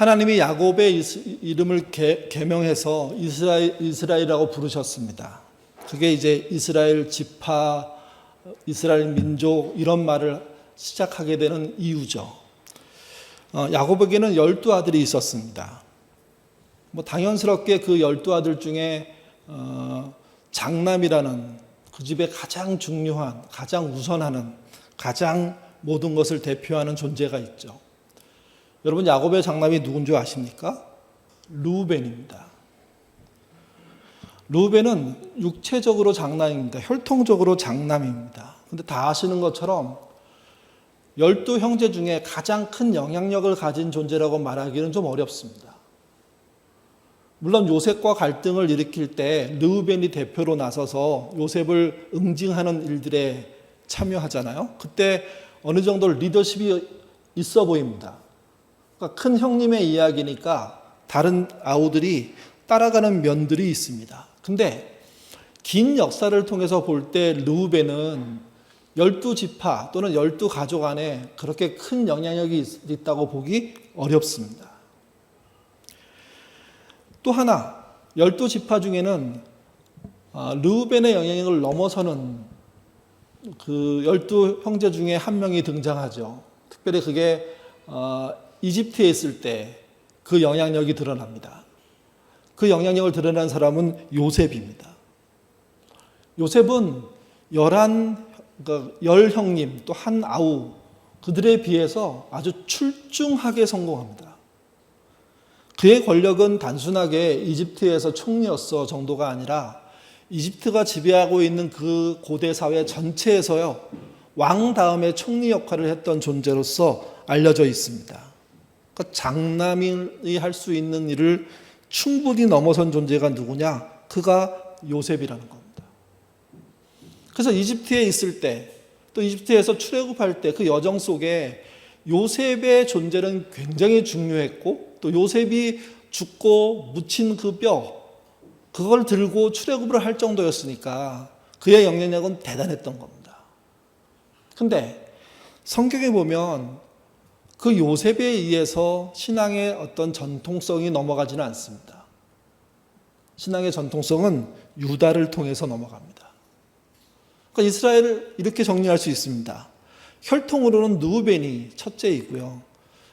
하나님이 야곱의 이름을 개명해서 이스라엘이라고 부르셨습니다. 그게 이제 이스라엘 지파, 이스라엘 민족 이런 말을 시작하게 되는 이유죠. 야곱에게는 12아들이 있었습니다. 당연스럽게 그 12아들 중에 장남이라는 그 집에 가장 중요한, 가장 우선하는, 가장 모든 것을 대표하는 존재가 있죠. 여러분, 야곱의 장남이 누군지 아십니까? 르우벤입니다. 르우벤은 육체적으로 장남입니다. 혈통적으로 장남입니다. 근데 다 아시는 것처럼 12형제 중에 가장 큰 영향력을 가진 존재라고 말하기는 좀 어렵습니다. 물론 요셉과 갈등을 일으킬 때 르우벤이 대표로 나서서 요셉을 응징하는 일들에 참여하잖아요. 그때 어느 정도 리더십이 있어 보입니다. 그러니까 큰 형님의 이야기니까 다른 아우들이 따라가는 면들이 있습니다. 근데 긴 역사를 통해서 볼 때 르우벤은 12지파 또는 12가족 안에 그렇게 큰 영향력이 있다고 보기 어렵습니다. 또 하나, 12지파 중에는 르우벤의 영향력을 넘어서는 그 12형제 중에 한 명이 등장하죠. 특별히 그게 이집트에 있을 때 그 영향력이 드러납니다. 그 영향력을 드러낸 사람은 요셉입니다. 요셉은 10형님 또 한 아우 그들에 비해서 아주 출중하게 성공합니다. 그의 권력은 단순하게 이집트에서 총리였어 정도가 아니라 이집트가 지배하고 있는 그 고대 사회 전체에서요, 왕 다음에 총리 역할을 했던 존재로서 알려져 있습니다. 그러니까 장남이 할 수 있는 일을 충분히 넘어선 존재가 누구냐? 그가 요셉이라는 겁니다. 그래서 이집트에 있을 때, 또 이집트에서 출애굽할 때 그 여정 속에 요셉의 존재는 굉장히 중요했고, 또 요셉이 죽고 묻힌 그 뼈, 그걸 들고 출애굽을 할 정도였으니까 그의 영향력은 대단했던 겁니다. 근데 성경에 보면 그 요셉에 의해서 신앙의 어떤 전통성이 넘어가지는 않습니다. 신앙의 전통성은 유다를 통해서 넘어갑니다. 그러니까 이스라엘을 이렇게 정리할 수 있습니다. 혈통으로는 르우벤이 첫째이고요.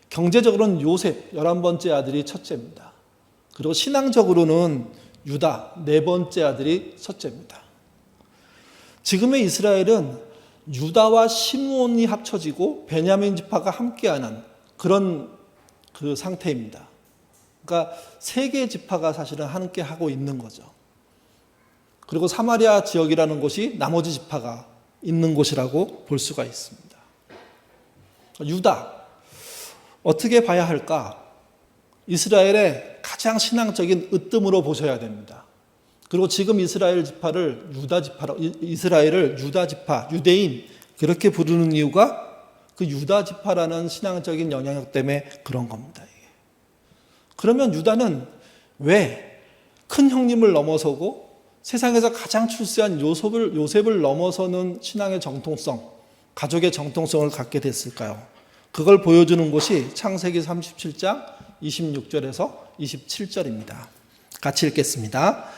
경제적으로는 요셉 11번째 아들이 첫째입니다. 그리고 신앙적으로는 유다 4번째 아들이 첫째입니다. 지금의 이스라엘은 유다와 시므온이 합쳐지고 베냐민 지파가 함께하는 그런 그 상태입니다. 그러니까 3개의 지파가 사실은 함께하고 있는 거죠. 그리고 사마리아 지역이라는 곳이 나머지 지파가 있는 곳이라고 볼 수가 있습니다. 유다, 어떻게 봐야 할까? 이스라엘의 가장 신앙적인 으뜸으로 보셔야 됩니다. 그리고 지금 이스라엘 지파를 이스라엘을 유다 지파, 유대인 그렇게 부르는 이유가 그 유다 지파라는 신앙적인 영향력 때문에 그런 겁니다. 그러면 유다는 왜 큰 형님을 넘어서고 세상에서 가장 출세한 요셉을 넘어서는 신앙의 정통성, 가족의 정통성을 갖게 됐을까요? 그걸 보여주는 곳이 창세기 37장 26절에서 27절입니다. 같이 읽겠습니다.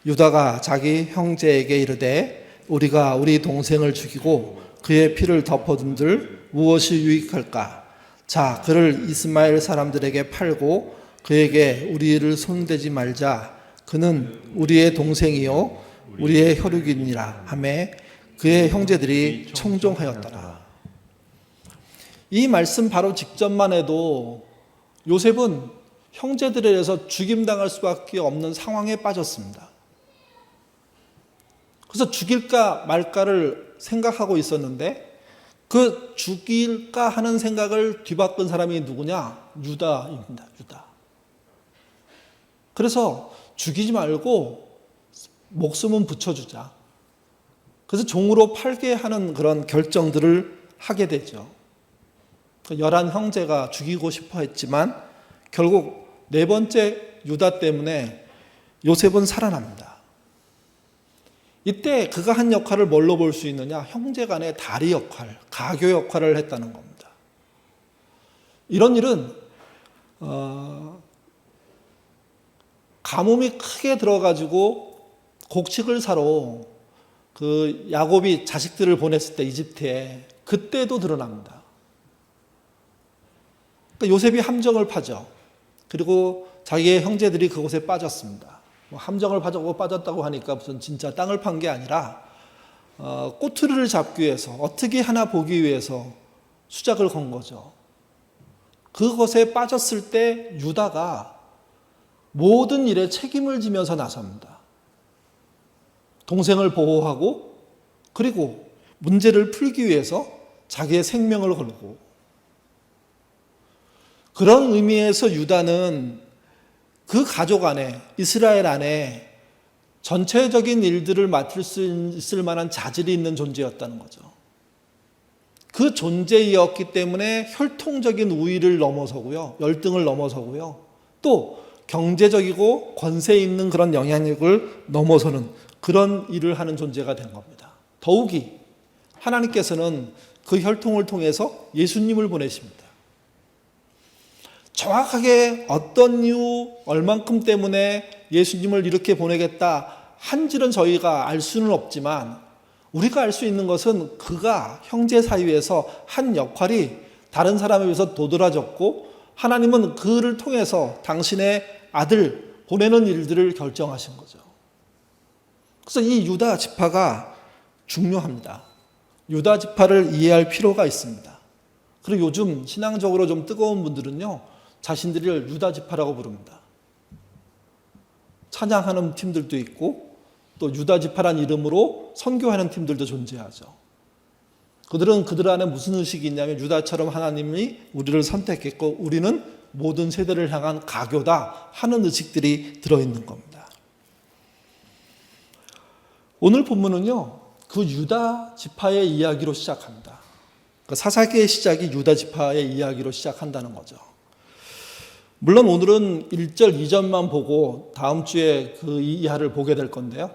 유다가 자기 형제에게 이르되 우리가 우리 동생을 죽이고 그의 피를 덮어둔들 무엇이 유익할까? 자, 그를 이스마엘 사람들에게 팔고 그에게 우리를 손대지 말자. 그는 우리의 동생이요 우리의 혈육이니라 하매 그의 형제들이 청종하였더라. 이 말씀 바로 직전만 해도 요셉은 형제들에 의해서 죽임당할 수밖에 없는 상황에 빠졌습니다. 그래서 죽일까 말까를 생각하고 있었는데 그 죽일까 하는 생각을 뒤바꾼 사람이 누구냐? 유다입니다. 유다. 그래서 죽이지 말고 목숨은 붙여주자. 그래서 종으로 팔게 하는 그런 결정들을 하게 되죠. 11형제가 죽이고 싶어 했지만 결국 4번째 유다 때문에 요셉은 살아납니다. 이때 그가 한 역할을 뭘로 볼 수 있느냐? 형제 간의 다리 역할, 가교 역할을 했다는 겁니다. 이런 일은 가뭄이 크게 들어가지고 곡식을 사러 그 야곱이 자식들을 보냈을 때 이집트에 그때도 드러납니다. 그러니까 요셉이 함정을 파죠. 그리고 자기의 형제들이 그곳에 빠졌습니다. 함정을 파고 빠졌다고 하니까 무슨 진짜 땅을 판 게 아니라 꼬투리를 잡기 위해서 어떻게 하나 보기 위해서 수작을 건 거죠. 그것에 빠졌을 때 유다가 모든 일에 책임을 지면서 나섭니다. 동생을 보호하고 그리고 문제를 풀기 위해서 자기의 생명을 걸고, 그런 의미에서 유다는 그 가족 안에, 이스라엘 안에 전체적인 일들을 맡을 수 있을 만한 자질이 있는 존재였다는 거죠. 그 존재였기 때문에 혈통적인 우위를 넘어서고요, 열등을 넘어서고요, 또 경제적이고 권세 있는 그런 영향력을 넘어서는 그런 일을 하는 존재가 된 겁니다. 더욱이 하나님께서는 그 혈통을 통해서 예수님을 보내십니다. 정확하게 어떤 이유, 얼만큼 때문에 예수님을 이렇게 보내겠다 한지는 저희가 알 수는 없지만, 우리가 알 수 있는 것은 그가 형제 사이에서 한 역할이 다른 사람에 비해서 도드라졌고, 하나님은 그를 통해서 당신의 아들 보내는 일들을 결정하신 거죠. 그래서 이 유다 지파가 중요합니다. 유다 지파를 이해할 필요가 있습니다. 그리고 요즘 신앙적으로 좀 뜨거운 분들은요, 자신들을 유다 지파라고 부릅니다. 찬양하는 팀들도 있고 또 유다 지파란 이름으로 선교하는 팀들도 존재하죠. 그들은 그들 안에 무슨 의식이 있냐면, 유다처럼 하나님이 우리를 선택했고 우리는 모든 세대를 향한 가교다 하는 의식들이 들어있는 겁니다. 오늘 본문은요, 그 유다 지파의 이야기로 시작합니다. 그 사사기의 시작이 유다 지파의 이야기로 시작한다는 거죠. 물론 오늘은 1절, 2절만 보고 다음 주에 그 이하를 보게 될 건데요.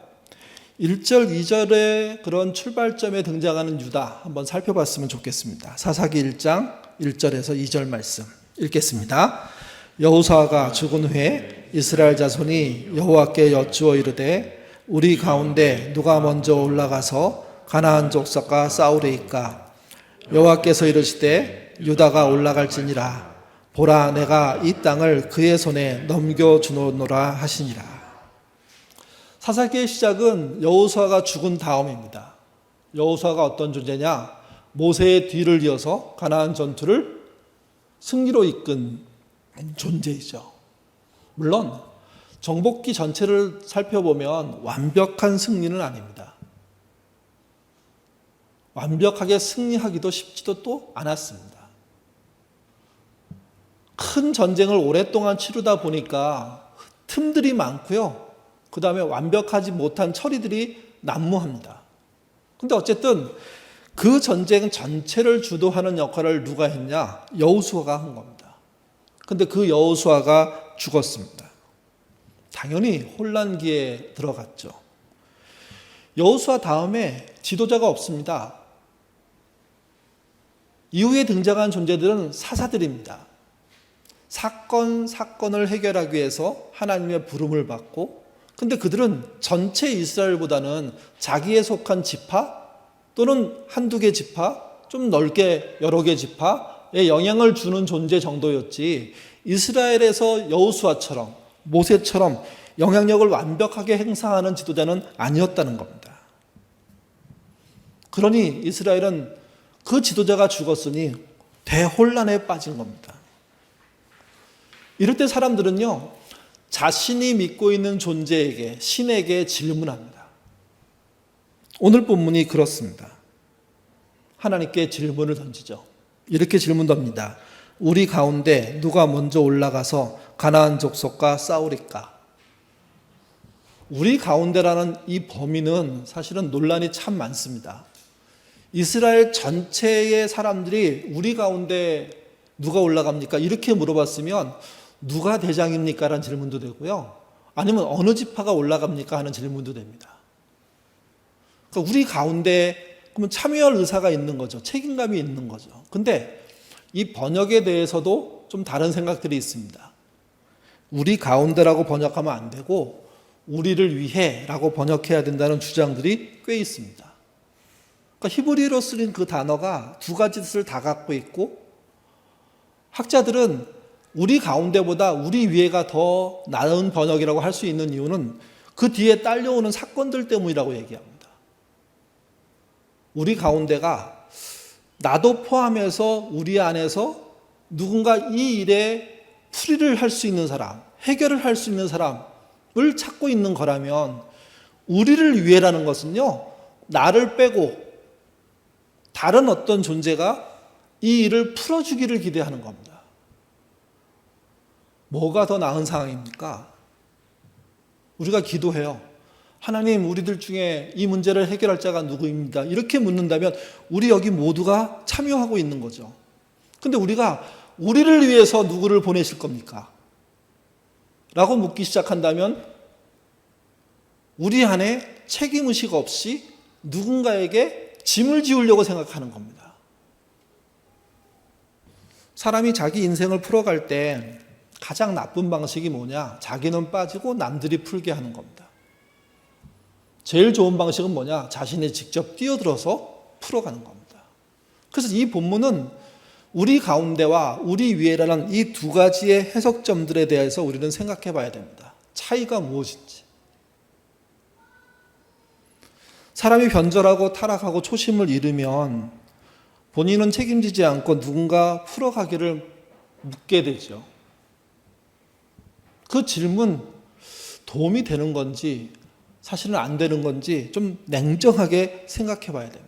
1절, 2절의 그런 출발점에 등장하는 유다 한번 살펴봤으면 좋겠습니다. 사사기 1장 1절에서 2절 말씀 읽겠습니다. 여호수아가 죽은 후에 이스라엘 자손이 여호와께 여쭈어 이르되, 우리 가운데 누가 먼저 올라가서 가나안 족속과 싸우리이까? 여호와께서 이르시되 유다가 올라갈지니라. 보라, 내가 이 땅을 그의 손에 넘겨주노라 하시니라. 사사기의 시작은 여호수아가 죽은 다음입니다. 여호수아가 어떤 존재냐? 모세의 뒤를 이어서 가나안 전투를 승리로 이끈 존재이죠. 물론 정복기 전체를 살펴보면 완벽한 승리는 아닙니다. 완벽하게 승리하기도 쉽지도 또 않았습니다. 큰 전쟁을 오랫동안 치르다 보니까 틈들이 많고요. 그 다음에 완벽하지 못한 처리들이 난무합니다. 근데 어쨌든 그 전쟁 전체를 주도하는 역할을 누가 했냐? 여호수아가 한 겁니다. 근데 그 여호수아가 죽었습니다. 당연히 혼란기에 들어갔죠. 여호수아 다음에 지도자가 없습니다. 이후에 등장한 존재들은 사사들입니다. 사건을 해결하기 위해서 하나님의 부름을 받고, 근데 그들은 전체 이스라엘보다는 자기에 속한 지파 또는 한두 개 지파, 좀 넓게 여러 개 지파에 영향을 주는 존재 정도였지, 이스라엘에서 여호수아처럼 모세처럼 영향력을 완벽하게 행사하는 지도자는 아니었다는 겁니다. 그러니 이스라엘은 그 지도자가 죽었으니 대혼란에 빠진 겁니다. 이럴 때 사람들은요, 자신이 믿고 있는 존재에게, 신에게 질문합니다. 오늘 본문이 그렇습니다. 하나님께 질문을 던지죠. 이렇게 질문 던집니다. 우리 가운데 누가 먼저 올라가서 가나안 족속과 싸우리까? 우리 가운데라는 이 범위는 사실은 논란이 참 많습니다. 이스라엘 전체의 사람들이 우리 가운데 누가 올라갑니까? 이렇게 물어봤으면 누가 대장입니까? 라는 질문도 되고요. 아니면 어느 지파가 올라갑니까? 하는 질문도 됩니다. 그러니까 우리 가운데 그러면 참여할 의사가 있는 거죠. 책임감이 있는 거죠. 근데 이 번역에 대해서도 좀 다른 생각들이 있습니다. 우리 가운데라고 번역하면 안 되고 우리를 위해라고 번역해야 된다는 주장들이 꽤 있습니다. 그러니까 히브리어로 쓰인 그 단어가 두 가지 뜻을 다 갖고 있고, 학자들은 우리 가운데보다 우리 위에가 더 나은 번역이라고 할 수 있는 이유는 그 뒤에 딸려오는 사건들 때문이라고 얘기합니다. 우리 가운데가 나도 포함해서 우리 안에서 누군가 이 일에 풀이를 할 수 있는 사람, 해결을 할 수 있는 사람을 찾고 있는 거라면, 우리를 위해라는 것은요, 나를 빼고 다른 어떤 존재가 이 일을 풀어주기를 기대하는 겁니다. 뭐가 더 나은 상황입니까? 우리가 기도해요. 하나님, 우리들 중에 이 문제를 해결할 자가 누구입니다. 이렇게 묻는다면 우리 여기 모두가 참여하고 있는 거죠. 근데 우리가 우리를 위해서 누구를 보내실 겁니까? 라고 묻기 시작한다면 우리 안에 책임의식 없이 누군가에게 짐을 지우려고 생각하는 겁니다. 사람이 자기 인생을 풀어갈 때 가장 나쁜 방식이 뭐냐? 자기는 빠지고 남들이 풀게 하는 겁니다. 제일 좋은 방식은 뭐냐? 자신이 직접 뛰어들어서 풀어가는 겁니다. 그래서 이 본문은 우리 가운데와 우리 위에라는 이 두 가지의 해석점들에 대해서 우리는 생각해 봐야 됩니다. 차이가 무엇인지. 사람이 변절하고 타락하고 초심을 잃으면 본인은 책임지지 않고 누군가 풀어가기를 묻게 되죠. 그 질문 도움이 되는 건지 사실은 안 되는 건지 좀 냉정하게 생각해 봐야 됩니다.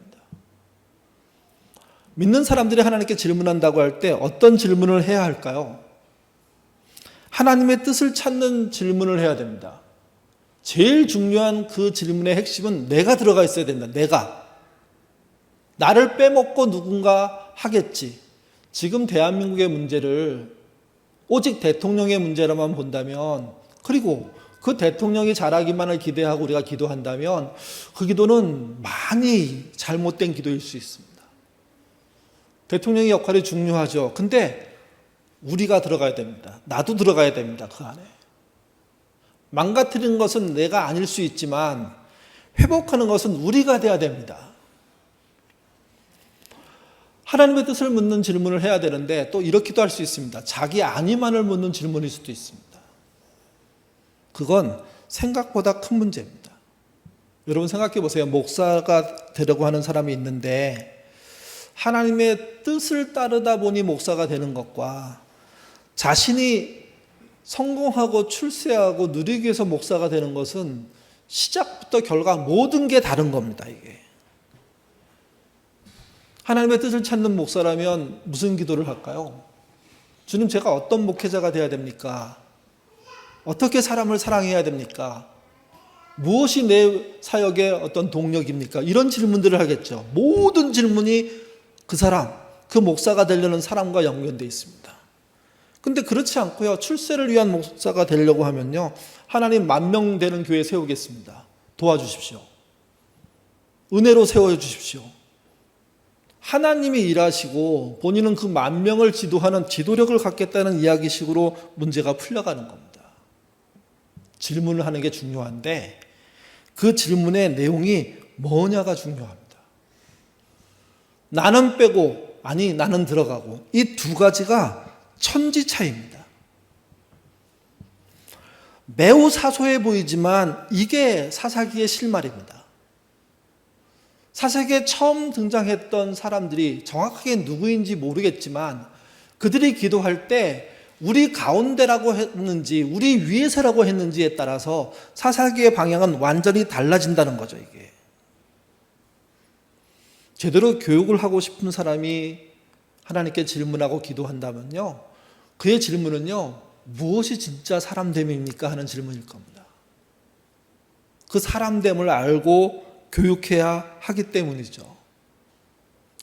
믿는 사람들이 하나님께 질문한다고 할 때 어떤 질문을 해야 할까요? 하나님의 뜻을 찾는 질문을 해야 됩니다. 제일 중요한 그 질문의 핵심은 내가 들어가 있어야 된다. 내가. 나를 빼먹고 누군가 하겠지. 지금 대한민국의 문제를 오직 대통령의 문제로만 본다면, 그리고 그 대통령이 잘하기만을 기대하고 우리가 기도한다면 그 기도는 많이 잘못된 기도일 수 있습니다. 대통령의 역할이 중요하죠. 근데 우리가 들어가야 됩니다. 나도 들어가야 됩니다. 그 안에. 망가뜨리는 것은 내가 아닐 수 있지만 회복하는 것은 우리가 돼야 됩니다. 하나님의 뜻을 묻는 질문을 해야 되는데 또 이렇게도 할 수 있습니다. 자기 아니만을 묻는 질문일 수도 있습니다. 그건 생각보다 큰 문제입니다. 여러분 생각해 보세요. 목사가 되려고 하는 사람이 있는데 하나님의 뜻을 따르다 보니 목사가 되는 것과 자신이 성공하고 출세하고 누리기 위해서 목사가 되는 것은 시작부터 결과 모든 게 다른 겁니다. 이게. 하나님의 뜻을 찾는 목사라면 무슨 기도를 할까요? 주님, 제가 어떤 목회자가 되어야 됩니까? 어떻게 사람을 사랑해야 됩니까? 무엇이 내 사역의 어떤 동력입니까? 이런 질문들을 하겠죠. 모든 질문이 그 사람, 그 목사가 되려는 사람과 연관되어 있습니다. 근데 그렇지 않고요. 출세를 위한 목사가 되려고 하면요. 하나님 10,000명 되는 교회 세우겠습니다. 도와주십시오. 은혜로 세워주십시오. 하나님이 일하시고 본인은 그 10,000명을 지도하는 지도력을 갖겠다는 이야기식으로 문제가 풀려가는 겁니다. 질문을 하는 게 중요한데 그 질문의 내용이 뭐냐가 중요합니다. 나는 빼고 아니 나는 들어가고 이 두 가지가 천지 차이입니다. 매우 사소해 보이지만 이게 사사기의 실마리입니다. 사사기에 처음 등장했던 사람들이 정확하게 누구인지 모르겠지만 그들이 기도할 때 우리 가운데라고 했는지 우리 위에서라고 했는지에 따라서 사사기의 방향은 완전히 달라진다는 거죠. 이게 제대로 교육을 하고 싶은 사람이 하나님께 질문하고 기도한다면요, 그의 질문은요, 무엇이 진짜 사람됨입니까? 하는 질문일 겁니다. 그 사람됨을 알고 교육해야 하기 때문이죠.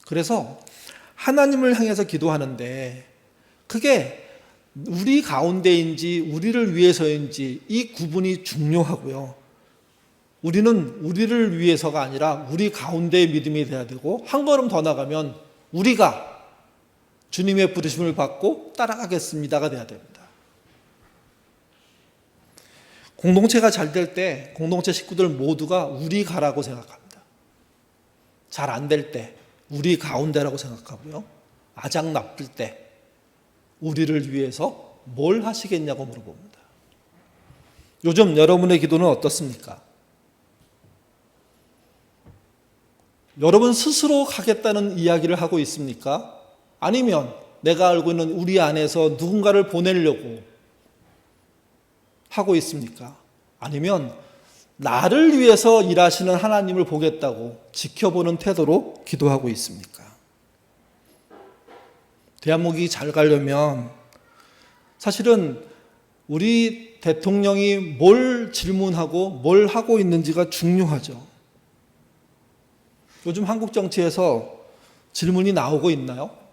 그래서 하나님을 향해서 기도하는데 그게 우리 가운데인지 우리를 위해서인지 이 구분이 중요하고요. 우리는 우리를 위해서가 아니라 우리 가운데의 믿음이 돼야 되고 한 걸음 더 나가면 우리가 주님의 부르심을 받고 따라가겠습니다가 돼야 됩니다. 공동체가 잘 될 때 공동체 식구들 모두가 우리 가라고 생각합니다. 잘 안 될 때 우리 가운데라고 생각하고요. 아작 나쁠 때 우리를 위해서 뭘 하시겠냐고 물어봅니다. 요즘 여러분의 기도는 어떻습니까? 여러분 스스로 가겠다는 이야기를 하고 있습니까? 아니면 내가 알고 있는 우리 안에서 누군가를 보내려고 하고 있습니까? 아니면 나를 위해서 일하시는 하나님을 보겠다고 지켜보는 태도로 기도하고 있습니까? 대한민국이 잘 가려면 사실은 우리 대통령이 뭘 질문하고 뭘 하고 있는지가 중요하죠. 요즘 한국 정치에서 질문이 나오고 있나요?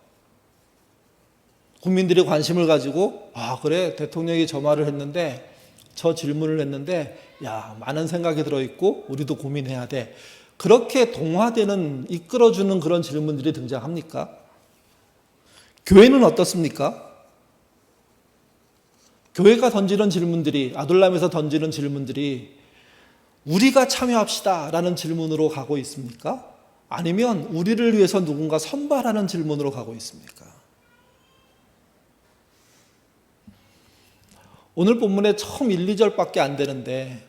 국민들이 관심을 가지고 그래 대통령이 저 말을 했는데 저 질문을 했는데 많은 생각이 들어있고 우리도 고민해야 돼. 그렇게 동화되는 이끌어주는 그런 질문들이 등장합니까? 교회는 어떻습니까? 교회가 던지는 질문들이 아둘람에서 던지는 질문들이 우리가 참여합시다 라는 질문으로 가고 있습니까? 아니면 우리를 위해서 누군가 선발하는 질문으로 가고 있습니까? 오늘 본문에 처음 1, 2절밖에 안 되는데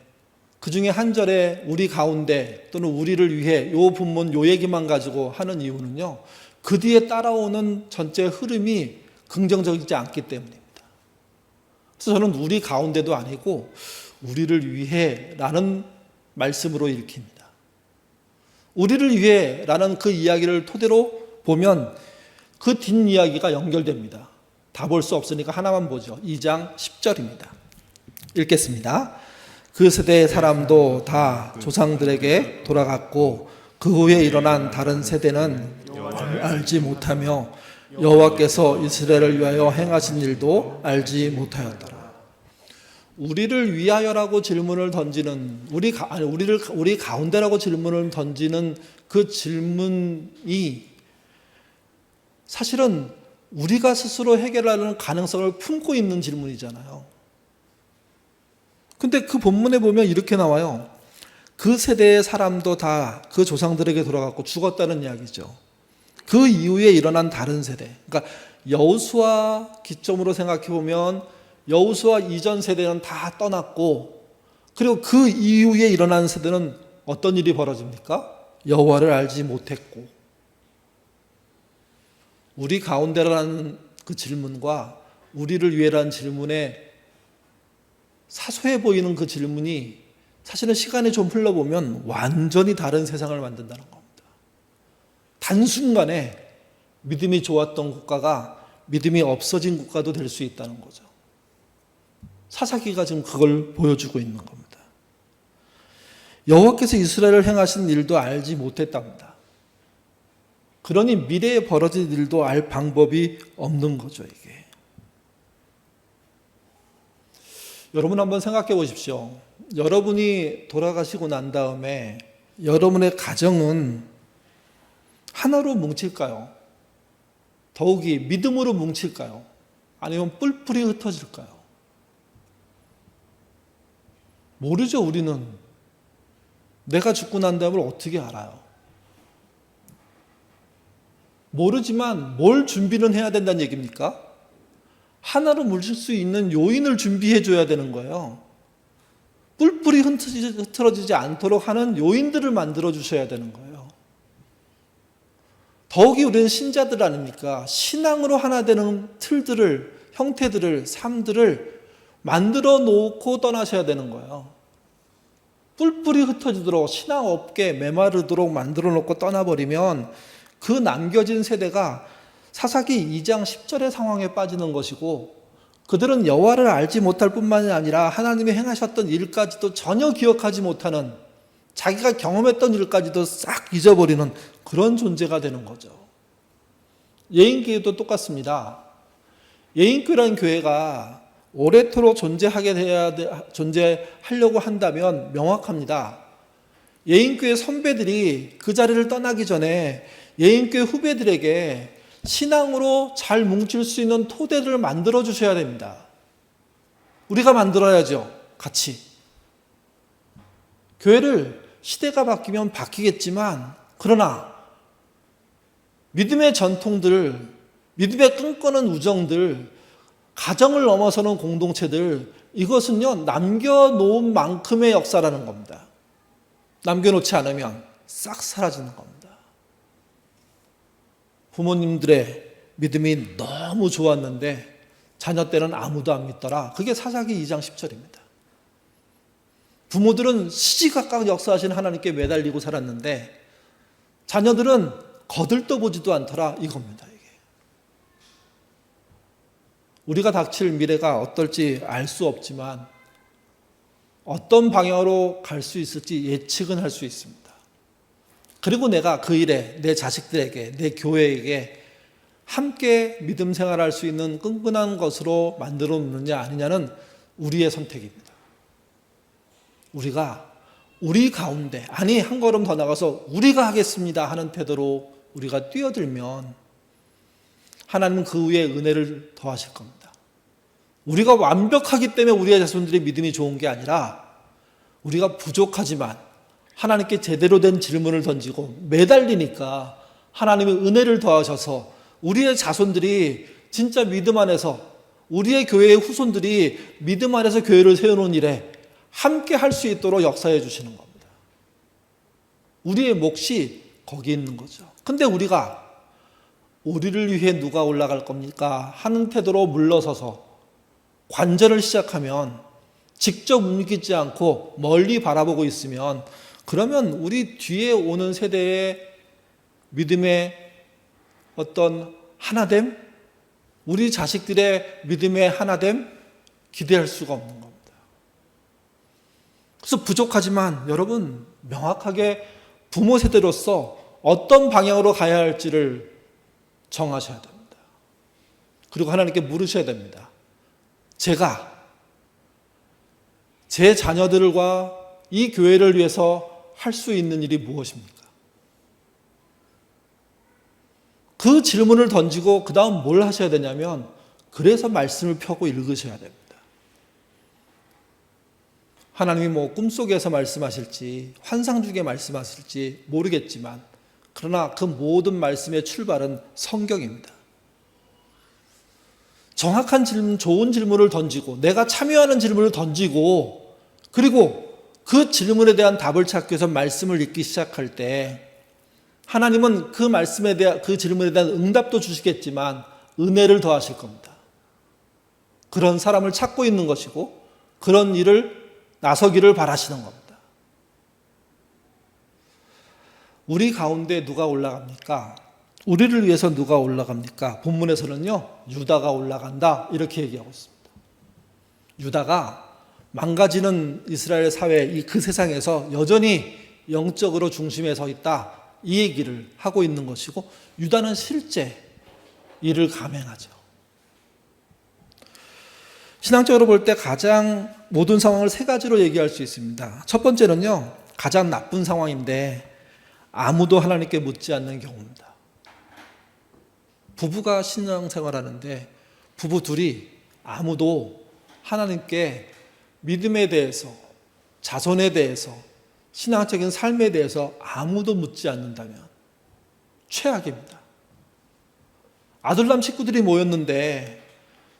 그 중에 한 절에 우리 가운데 또는 우리를 위해 요 본문 요 얘기만 가지고 하는 이유는요. 그 뒤에 따라오는 전체 흐름이 긍정적이지 않기 때문입니다. 그래서 저는 우리 가운데도 아니고 우리를 위해 라는 말씀으로 읽힙니다. 우리를 위해 라는 그 이야기를 토대로 보면 그 뒷이야기가 연결됩니다. 다 볼 수 없으니까 하나만 보죠. 2장 10절입니다. 읽겠습니다. 그 세대의 사람도 다 조상들에게 돌아갔고 그 후에 일어난 다른 세대는 알지 못하며 여호와께서 이스라엘을 위하여 행하신 일도 알지 못하였더라. 우리를 위하여라고 질문을 던지는 우리 가운데라고 질문을 던지는 그 질문이 사실은 우리가 스스로 해결하는 가능성을 품고 있는 질문이잖아요. 근데 그 본문에 보면 이렇게 나와요. 그 세대의 사람도 다 그 조상들에게 돌아갔고 죽었다는 이야기죠. 그 이후에 일어난 다른 세대. 그러니까 여호수아 기점으로 생각해 보면 여호수아 이전 세대는 다 떠났고 그리고 그 이후에 일어난 세대는 어떤 일이 벌어집니까? 여호와를 알지 못했고 우리 가운데라는 그 질문과 우리를 위해라는 질문에 사소해 보이는 그 질문이 사실은 시간이 좀 흘러보면 완전히 다른 세상을 만든다는 겁니다. 단순간에 믿음이 좋았던 국가가 믿음이 없어진 국가도 될 수 있다는 거죠. 사사기가 지금 그걸 보여주고 있는 겁니다. 여호와께서 이스라엘을 행하신 일도 알지 못했답니다. 그러니 미래에 벌어질 일도 알 방법이 없는 거죠, 이게. 여러분 한번 생각해 보십시오. 여러분이 돌아가시고 난 다음에 여러분의 가정은 하나로 뭉칠까요? 더욱이 믿음으로 뭉칠까요? 아니면 뿔뿔이 흩어질까요? 모르죠, 우리는. 내가 죽고 난 다음을 어떻게 알아요? 모르지만 뭘 준비는 해야 된다는 얘기입니까? 하나로 뭉칠 수 있는 요인을 준비해 줘야 되는 거예요. 뿔뿔이 흐트러지지 않도록 하는 요인들을 만들어 주셔야 되는 거예요. 더욱이 우리는 신자들 아닙니까? 신앙으로 하나 되는 틀들을, 형태들을, 삶들을 만들어 놓고 떠나셔야 되는 거예요. 뿔뿔이 흩어지도록 신앙 없게 메마르도록 만들어 놓고 떠나버리면 그 남겨진 세대가 사사기 2장 10절의 상황에 빠지는 것이고 그들은 여호와를 알지 못할 뿐만이 아니라 하나님이 행하셨던 일까지도 전혀 기억하지 못하는 자기가 경험했던 일까지도 싹 잊어버리는 그런 존재가 되는 거죠. 예인교회도 똑같습니다. 예인교회라는 교회가 오래도록 존재하려고 한다면 명확합니다. 예인교회 선배들이 그 자리를 떠나기 전에 예인교회 후배들에게 신앙으로 잘 뭉칠 수 있는 토대를 만들어 주셔야 됩니다. 우리가 만들어야죠. 같이. 교회를 시대가 바뀌면 바뀌겠지만 그러나 믿음의 전통들, 믿음의 끈끈한 우정들, 가정을 넘어서는 공동체들, 이것은요 남겨놓은 만큼의 역사라는 겁니다. 남겨놓지 않으면 싹 사라지는 겁니다. 부모님들의 믿음이 너무 좋았는데 자녀 때는 아무도 안 믿더라. 그게 사사기 2장 10절입니다. 부모들은 시시각각 역사하시는 하나님께 매달리고 살았는데 자녀들은 거들떠보지도 않더라. 이겁니다. 이게. 우리가 닥칠 미래가 어떨지 알 수 없지만 어떤 방향으로 갈 수 있을지 예측은 할 수 있습니다. 그리고 내가 그 일에 내 자식들에게, 내 교회에게 함께 믿음 생활할 수 있는 끈끈한 것으로 만들어 놓느냐 아니냐는 우리의 선택입니다. 우리가 우리 가운데, 아니 한 걸음 더 나가서 우리가 하겠습니다 하는 태도로 우리가 뛰어들면 하나님은 그 위에 은혜를 더하실 겁니다. 우리가 완벽하기 때문에 우리의 자손들의 믿음이 좋은 게 아니라 우리가 부족하지만 하나님께 제대로 된 질문을 던지고 매달리니까 하나님의 은혜를 더하셔서 우리의 자손들이 진짜 믿음 안에서, 우리의 교회의 후손들이 믿음 안에서 교회를 세우는 일에 함께 할 수 있도록 역사해 주시는 겁니다. 우리의 몫이 거기 있는 거죠. 근데 우리가 우리를 위해 누가 올라갈 겁니까? 하는 태도로 물러서서 관전을 시작하면, 직접 움직이지 않고 멀리 바라보고 있으면, 그러면 우리 뒤에 오는 세대의 믿음의 어떤 하나됨, 우리 자식들의 믿음의 하나됨 기대할 수가 없는 겁니다. 그래서 부족하지만 여러분 명확하게 부모 세대로서 어떤 방향으로 가야 할지를 정하셔야 됩니다. 그리고 하나님께 물으셔야 됩니다. 제가 제 자녀들과 이 교회를 위해서 할 수 있는 일이 무엇입니까? 그 질문을 던지고 그 다음 뭘 하셔야 되냐면, 그래서 말씀을 펴고 읽으셔야 됩니다. 하나님이 뭐 꿈속에서 말씀하실지 환상 중에 말씀하실지 모르겠지만, 그러나 그 모든 말씀의 출발은 성경입니다. 정확한 질문, 좋은 질문을 던지고 내가 참여하는 질문을 던지고, 그리고 그 질문에 대한 답을 찾기 위해서 말씀을 읽기 시작할 때 하나님은 그 말씀에 대한, 그 질문에 대한 응답도 주시겠지만 은혜를 더하실 겁니다. 그런 사람을 찾고 있는 것이고 그런 일을 나서기를 바라시는 겁니다. 우리 가운데 누가 올라갑니까? 우리를 위해서 누가 올라갑니까? 본문에서는요, 유다가 올라간다 이렇게 얘기하고 있습니다. 유다가 망가지는 이스라엘 사회, 그 세상에서 여전히 영적으로 중심에 서 있다, 이 얘기를 하고 있는 것이고, 유다는 실제 이를 감행하죠. 신앙적으로 볼 때 가장 모든 상황을 세 가지로 얘기할 수 있습니다. 첫 번째는요, 가장 나쁜 상황인데 아무도 하나님께 묻지 않는 경우입니다. 부부가 신앙생활하는데 부부 둘이 아무도 하나님께 믿음에 대해서, 자손에 대해서, 신앙적인 삶에 대해서 아무도 묻지 않는다면 최악입니다. 아둘람 식구들이 모였는데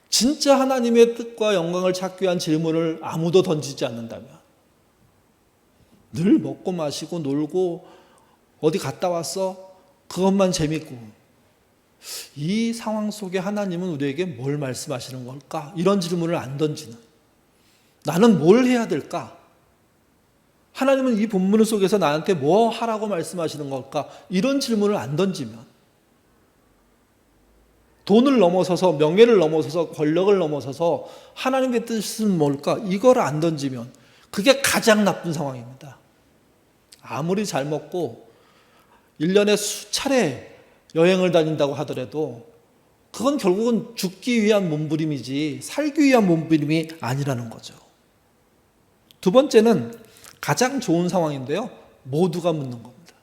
진짜 하나님의 뜻과 영광을 찾기 위한 질문을 아무도 던지지 않는다면, 늘 먹고 마시고 놀고 어디 갔다 왔어? 그것만 재밌고, 이 상황 속에 하나님은 우리에게 뭘 말씀하시는 걸까? 이런 질문을 안 던지는, 나는 뭘 해야 될까? 하나님은 이 본문 속에서 나한테 뭐 하라고 말씀하시는 걸까? 이런 질문을 안 던지면, 돈을 넘어서서, 명예를 넘어서서, 권력을 넘어서서 하나님의 뜻은 뭘까? 이걸 안 던지면 그게 가장 나쁜 상황입니다. 아무리 잘 먹고 1년에 수차례 여행을 다닌다고 하더라도 그건 결국은 죽기 위한 몸부림이지 살기 위한 몸부림이 아니라는 거죠. 두 번째는 가장 좋은 상황인데요, 모두가 묻는 겁니다.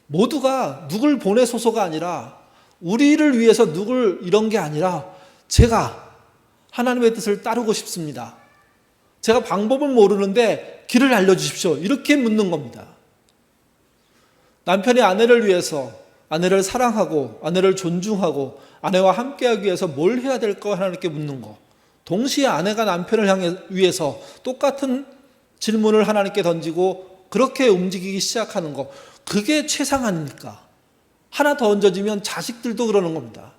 모두가 누굴 보내소서가 아니라 우리를 위해서 누굴 이런 게 아니라 제가 하나님의 뜻을 따르고 싶습니다. 제가 방법을 모르는데 길을 알려주십시오. 이렇게 묻는 겁니다. 남편이 아내를 위해서, 아내를 사랑하고 아내를 존중하고 아내와 함께하기 위해서 뭘 해야 될까 하나님께 묻는 거. 동시에 아내가 남편을 위해서 똑같은 질문을 하나님께 던지고 그렇게 움직이기 시작하는 거. 그게 최상 아닙니까? 하나 더 얹어지면 자식들도 그러는 겁니다.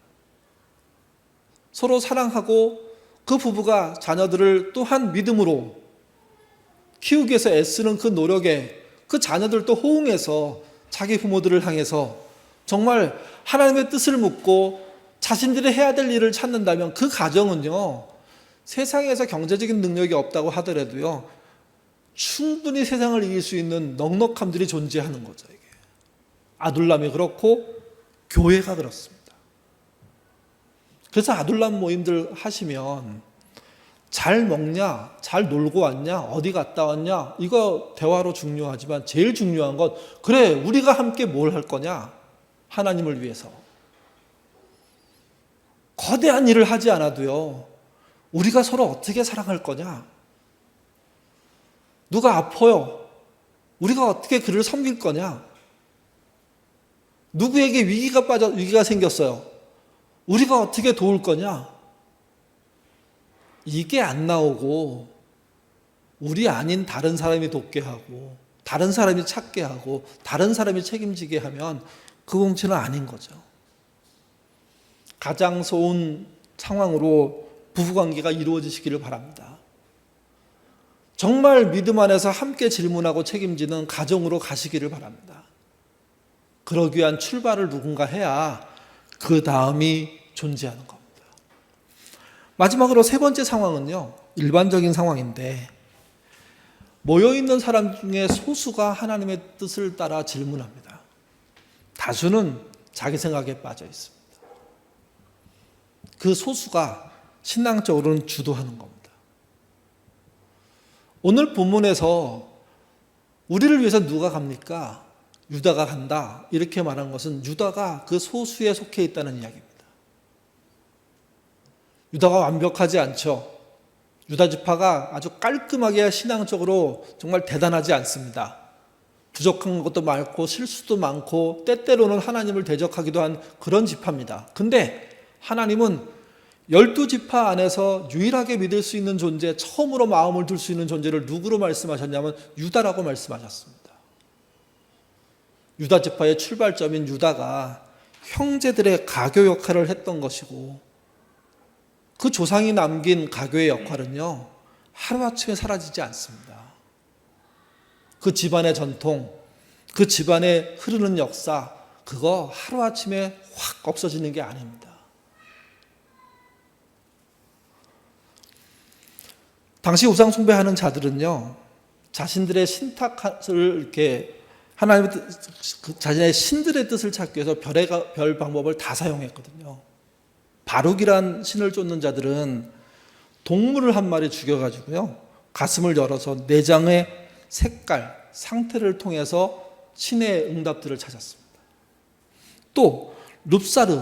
서로 사랑하고 그 부부가 자녀들을 또한 믿음으로 키우기 위해서 애쓰는 그 노력에 그 자녀들도 호응해서 자기 부모들을 향해서 정말 하나님의 뜻을 묻고 자신들이 해야 될 일을 찾는다면 그 가정은요, 세상에서 경제적인 능력이 없다고 하더라도요, 충분히 세상을 이길 수 있는 넉넉함들이 존재하는 거죠. 이게 아둘람이 그렇고 교회가 그렇습니다. 그래서 아둘람 모임들 하시면 잘 먹냐, 잘 놀고 왔냐, 어디 갔다 왔냐, 이거 대화로 중요하지만 제일 중요한 건 그래, 우리가 함께 뭘 할 거냐? 하나님을 위해서. 거대한 일을 하지 않아도요, 우리가 서로 어떻게 사랑할 거냐? 누가 아파요? 우리가 어떻게 그를 섬길 거냐? 누구에게 위기가 생겼어요. 우리가 어떻게 도울 거냐? 이게 안 나오고 우리 아닌 다른 사람이 돕게 하고 다른 사람이 찾게 하고 다른 사람이 책임지게 하면 그 공체는 아닌 거죠. 가장 좋은 상황으로 부부관계가 이루어지시기를 바랍니다. 정말 믿음 안에서 함께 질문하고 책임지는 가정으로 가시기를 바랍니다. 그러기 위한 출발을 누군가 해야 그 다음이 존재하는 겁니다. 마지막으로 세 번째 상황은요, 일반적인 상황인데 모여있는 사람 중에 소수가 하나님의 뜻을 따라 질문합니다. 다수는 자기 생각에 빠져 있습니다. 그 소수가 신앙적으로는 주도하는 겁니다. 오늘 본문에서 우리를 위해서 누가 갑니까? 유다가 간다. 이렇게 말한 것은 유다가 그 소수에 속해 있다는 이야기입니다. 유다가 완벽하지 않죠. 유다 지파가 아주 깔끔하게 신앙적으로 정말 대단하지 않습니다. 부족한 것도 많고 실수도 많고 때때로는 하나님을 대적하기도 한 그런 지파입니다. 근데 하나님은 12지파 안에서 유일하게 믿을 수 있는 존재, 처음으로 마음을 둘 수 있는 존재를 누구로 말씀하셨냐면 유다라고 말씀하셨습니다. 유다 지파의 출발점인 유다가 형제들의 가교 역할을 했던 것이고 그 조상이 남긴 가교의 역할은요, 하루아침에 사라지지 않습니다. 그 집안의 전통, 그 집안에 흐르는 역사, 그거 하루아침에 확 없어지는 게 아닙니다. 당시 우상 숭배하는 자들은요, 자신들의 신탁을 이렇게 하나님의 자신의 신들의 뜻을 찾기 위해서 별 방법을 다 사용했거든요. 바룩이란 신을 쫓는 자들은 동물을 한 마리 죽여가지고요, 가슴을 열어서 내장의 색깔, 상태를 통해서 신의 응답들을 찾았습니다. 또 룹사르,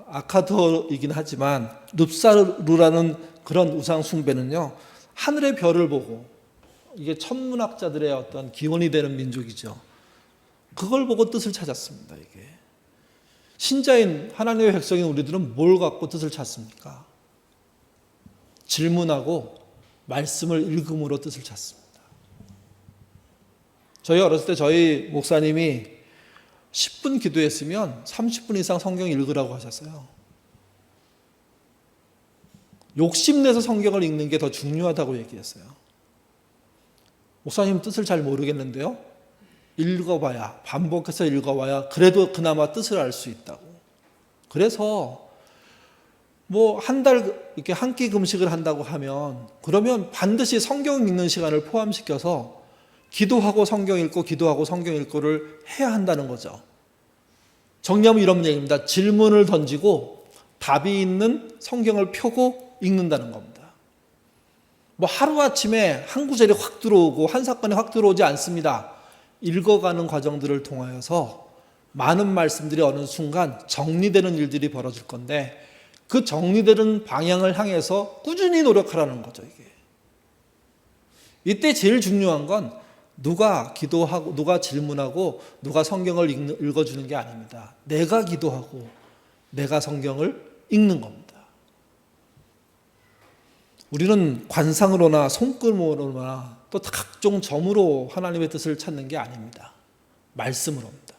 아카드이긴 하지만 룹사르라는 그런 우상 숭배는요, 하늘의 별을 보고, 이게 천문학자들의 어떤 기원이 되는 민족이죠. 그걸 보고 뜻을 찾았습니다. 이게 신자인 하나님의 백성인 우리들은 뭘 갖고 뜻을 찾습니까? 질문하고 말씀을 읽음으로 뜻을 찾습니다. 저희 어렸을 때 저희 목사님이 10분 기도했으면 30분 이상 성경 읽으라고 하셨어요. 욕심내서 성경을 읽는 게 더 중요하다고 얘기했어요. 목사님 뜻을 잘 모르겠는데요, 읽어봐야, 반복해서 읽어봐야 그래도 그나마 뜻을 알 수 있다고. 그래서 뭐 한 달 이렇게 한 끼 금식을 한다고 하면 그러면 반드시 성경 읽는 시간을 포함시켜서 기도하고 성경 읽고 기도하고 성경 읽고를 해야 한다는 거죠. 정리하면 이런 얘기입니다. 질문을 던지고 답이 있는 성경을 펴고 읽는다는 겁니다. 뭐 하루아침에 한 구절이 확 들어오고 한 사건이 확 들어오지 않습니다. 읽어가는 과정들을 통하여서 많은 말씀들이 어느 순간 정리되는 일들이 벌어질 건데 그 정리되는 방향을 향해서 꾸준히 노력하라는 거죠, 이게. 이때 제일 중요한 건 누가 기도하고 누가 질문하고 누가 성경을 읽어주는 게 아닙니다. 내가 기도하고 내가 성경을 읽는 겁니다. 우리는 관상으로나 손금으로나 또 각종 점으로 하나님의 뜻을 찾는 게 아닙니다. 말씀으로입니다.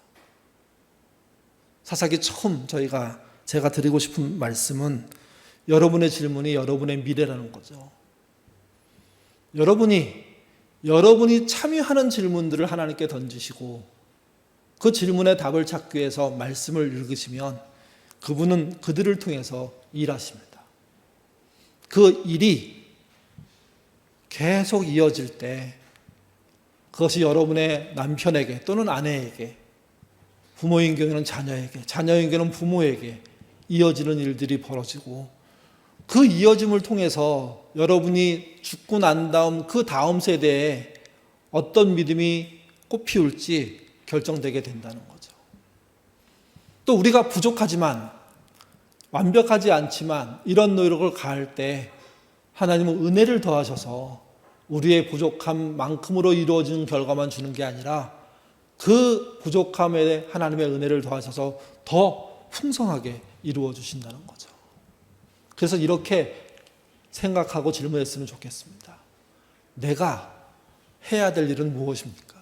사사기 처음 제가 드리고 싶은 말씀은 여러분의 질문이 여러분의 미래라는 거죠. 여러분이 참여하는 질문들을 하나님께 던지시고 그 질문에 답을 찾기 위해서 말씀을 읽으시면 그분은 그들을 통해서 일하십니다. 그 일이 계속 이어질 때 그것이 여러분의 남편에게 또는 아내에게, 부모인 경우는 자녀에게, 자녀인 경우는 부모에게 이어지는 일들이 벌어지고 그 이어짐을 통해서 여러분이 죽고 난 다음 그 다음 세대에 어떤 믿음이 꽃피울지 결정되게 된다는 거죠. 또 우리가 부족하지만 완벽하지 않지만 이런 노력을 가할 때 하나님은 은혜를 더하셔서 우리의 부족함만큼으로 이루어지는 결과만 주는 게 아니라 그 부족함에 하나님의 은혜를 더하셔서 더 풍성하게 이루어 주신다는 거죠. 그래서 이렇게 생각하고 질문했으면 좋겠습니다. 내가 해야 될 일은 무엇입니까?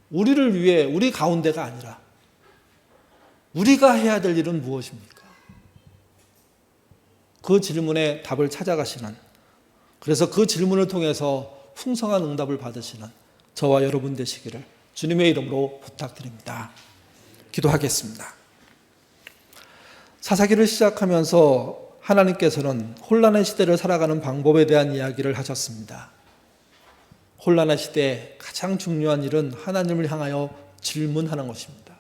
우리를 위해 우리 가운데가 아니라 우리가 해야 될 일은 무엇입니까? 그 질문에 답을 찾아가시는, 그래서 그 질문을 통해서 풍성한 응답을 받으시는 저와 여러분 되시기를 주님의 이름으로 부탁드립니다. 기도하겠습니다. 사사기를 시작하면서 하나님께서는 혼란의 시대를 살아가는 방법에 대한 이야기를 하셨습니다. 혼란의 시대에 가장 중요한 일은 하나님을 향하여 질문하는 것입니다.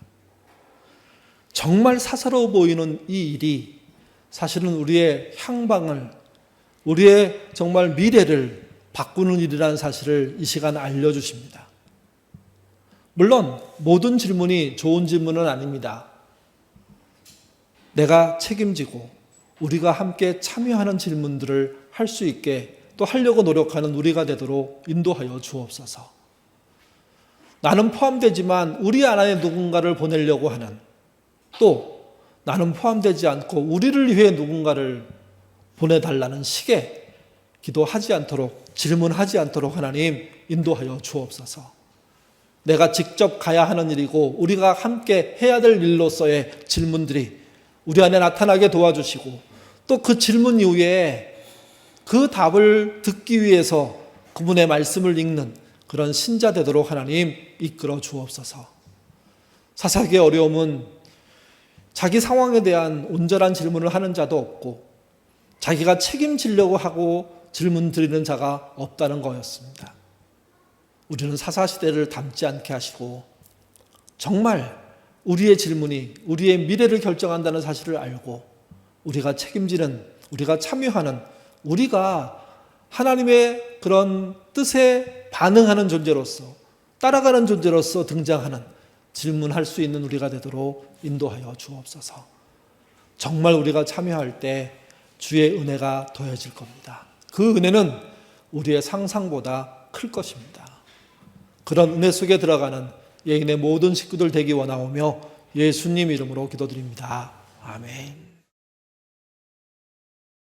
정말 사사로워 보이는 이 일이 사실은 우리의 향방을, 우리의 정말 미래를 바꾸는 일이라는 사실을 이 시간 알려주십니다. 물론 모든 질문이 좋은 질문은 아닙니다. 내가 책임지고 우리가 함께 참여하는 질문들을 할 수 있게 또 하려고 노력하는 우리가 되도록 인도하여 주옵소서. 나는 포함되지만 우리 안에 누군가를 보내려고 하는, 또 나는 포함되지 않고 우리를 위해 누군가를 보내달라는 식의 기도하지 않도록, 질문하지 않도록 하나님 인도하여 주옵소서. 내가 직접 가야 하는 일이고 우리가 함께 해야 될 일로서의 질문들이 우리 안에 나타나게 도와주시고 또 그 질문 이후에 그 답을 듣기 위해서 그분의 말씀을 읽는 그런 신자 되도록 하나님 이끌어 주옵소서. 사사기의 어려움은 자기 상황에 대한 온전한 질문을 하는 자도 없고 자기가 책임지려고 하고 질문 드리는 자가 없다는 거였습니다. 우리는 사사시대를 닮지 않게 하시고 정말 우리의 질문이 우리의 미래를 결정한다는 사실을 알고 우리가 책임지는, 우리가 참여하는, 우리가 하나님의 그런 뜻에 반응하는 존재로서, 따라가는 존재로서 등장하는, 질문할 수 있는 우리가 되도록 인도하여 주옵소서. 정말 우리가 참여할 때 주의 은혜가 더해질 겁니다. 그 은혜는 우리의 상상보다 클 것입니다. 그런 은혜 속에 들어가는 예인의 모든 식구들 되기 원하오며 예수님 이름으로 기도드립니다. 아멘.